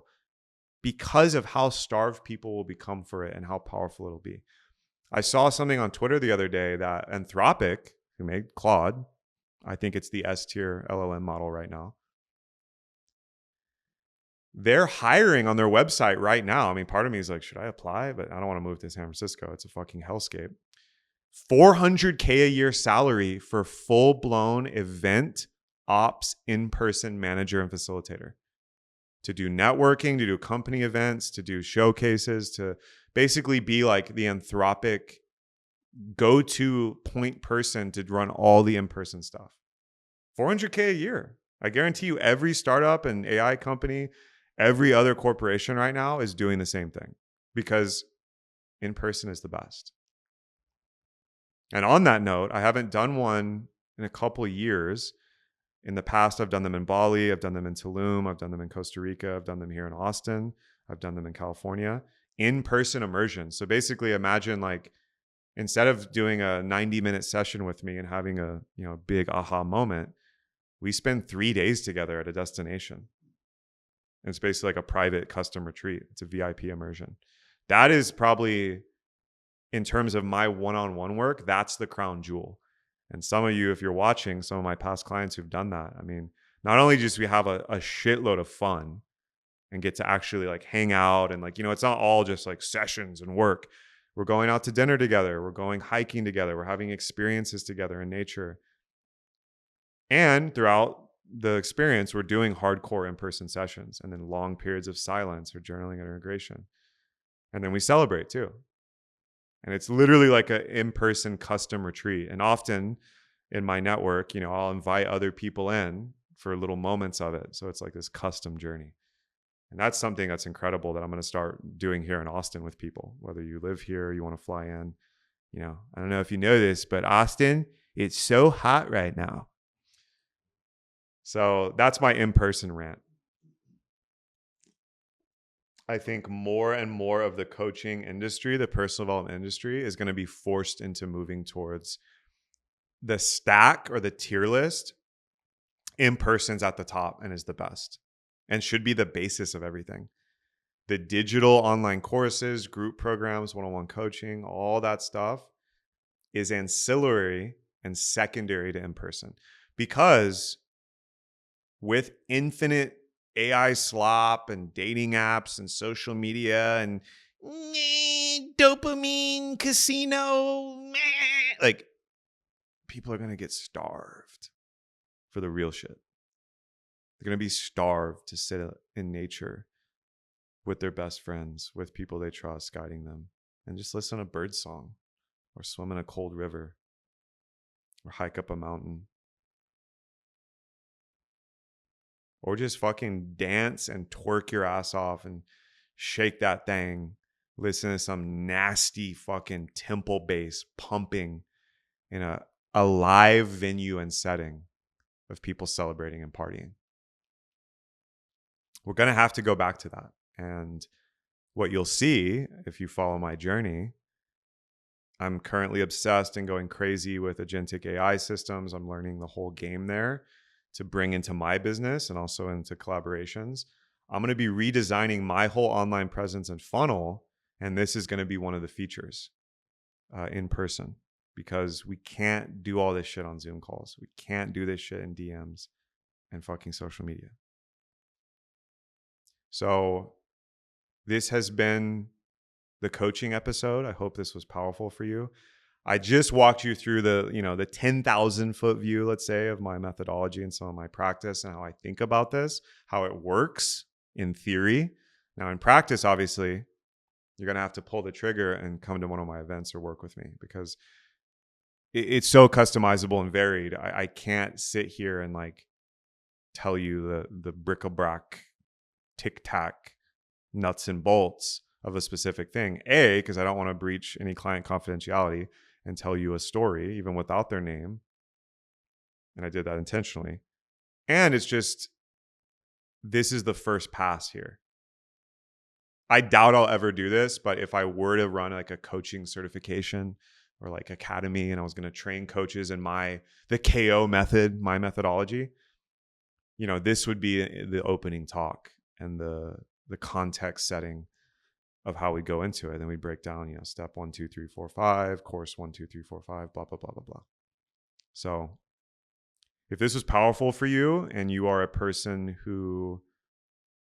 Speaker 1: because of how starved people will become for it and how powerful it'll be. I saw something on Twitter the other day that Anthropic, who made Claude, I think it's the S tier LLM model right now, they're hiring on their website right now. I mean, part of me is like, should I apply? But I don't want to move to San Francisco. It's a fucking hellscape. $400K a year salary for full-blown event ops in-person manager and facilitator, to do networking, to do company events, to do showcases, to basically be like the Anthropic go-to point person to run all the in-person stuff. $400K a year. I guarantee you every startup and AI company, every other corporation right now is doing the same thing because in-person is the best. And on that note, I haven't done one in a couple of years. In the past, I've done them in Bali, I've done them in Tulum, I've done them in Costa Rica, I've done them here in Austin, I've done them in California. In-person immersion. So basically imagine like, instead of doing a 90-minute session with me and having a big aha moment, we spend 3 days together at a destination. And it's basically like a private custom retreat. It's a VIP immersion. That is probably, in terms of my one-on-one work, that's the crown jewel. And some of you, if you're watching, some of my past clients who've done that, I mean, not only just we have a shitload of fun and get to actually like hang out and like, it's not all just like sessions and work. We're going out to dinner together. We're going hiking together. We're having experiences together in nature. And throughout the experience, we're doing hardcore in-person sessions and then long periods of silence or journaling and integration. And then we celebrate too. And it's literally like an in-person custom retreat. And often in my network, I'll invite other people in for little moments of it. So it's like this custom journey. And that's something that's incredible that I'm going to start doing here in Austin with people, whether you live here or you want to fly in. I don't know if you know this, but Austin, it's so hot right now. So that's my in-person rant. I think more and more of the coaching industry, the personal development industry, is going to be forced into moving towards the stack or the tier list. In-person's at the top and is the best and should be the basis of everything. The digital online courses, group programs, one-on-one coaching, all that stuff is ancillary and secondary to in-person, because with infinite AI slop and dating apps and social media and dopamine casino, like, people are going to get starved for the real shit. They're going to be starved to sit in nature with their best friends, with people they trust guiding them, and just listen to a bird song or swim in a cold river or hike up a mountain. Or just fucking dance and twerk your ass off and shake that thing. Listen to some nasty fucking temple bass pumping in a live venue and setting of people celebrating and partying. We're going to have to go back to that. And what you'll see if you follow my journey, I'm currently obsessed and going crazy with agentic AI systems. I'm learning the whole game there to bring into my business and also into collaborations. I'm going to be redesigning my whole online presence and funnel. And this is going to be one of the features in person, because we can't do all this shit on Zoom calls. We can't do this shit in DMs and fucking social media. So This has been the coaching episode. I hope this was powerful for you. I just walked you through the 10,000 foot view, let's say, of my methodology and some of my practice and how I think about this, how it works in theory. Now in practice, obviously, you're going to have to pull the trigger and come to one of my events or work with me, because it's so customizable and varied. I can't sit here and like tell you the bric-a-brac, tic-tac, nuts and bolts of a specific thing. A, because I don't want to breach any client confidentiality and tell you a story even without their name. And I did that intentionally. And it's just, this is the first pass here. I doubt I'll ever do this, but if I were to run like a coaching certification or like academy, and I was going to train coaches in the KO method, my methodology, this would be the opening talk and the context setting of how we go into it. Then we break down, step 1, 2, 3, 4, 5, course 1, 2, 3, 4, 5, blah, blah, blah, blah, blah. So if this was powerful for you and you are a person who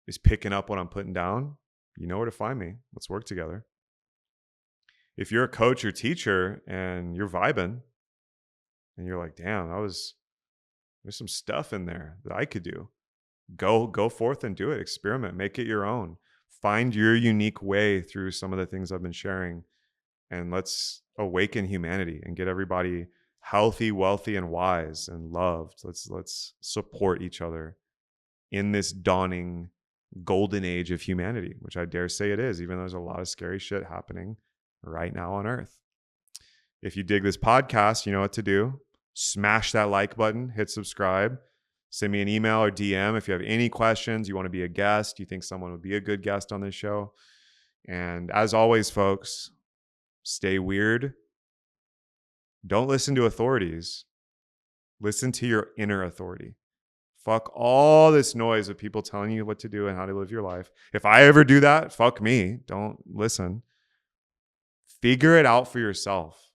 Speaker 1: is picking up what I'm putting down, you know where to find me. Let's work together. If you're a coach or teacher and you're vibing and you're like, damn, there's some stuff in there that I could do. Go forth and do it. Experiment, make it your own. Find your unique way through some of the things I've been sharing, and let's awaken humanity and get everybody healthy, wealthy, and wise and loved. Let's support each other in this dawning golden age of humanity, which I dare say it is, even though there's a lot of scary shit happening right now on Earth. If you dig this podcast, you know what to do. Smash that like button, hit subscribe. Send me an email or DM if you have any questions, you want to be a guest, you think someone would be a good guest on this show. And as always, folks, stay weird. Don't listen to authorities. Listen to your inner authority. Fuck all this noise of people telling you what to do and how to live your life. If I ever do that, fuck me. Don't listen. Figure it out for yourself.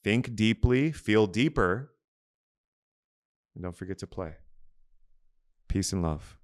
Speaker 1: Think deeply, feel deeper, and don't forget to play. Peace and love.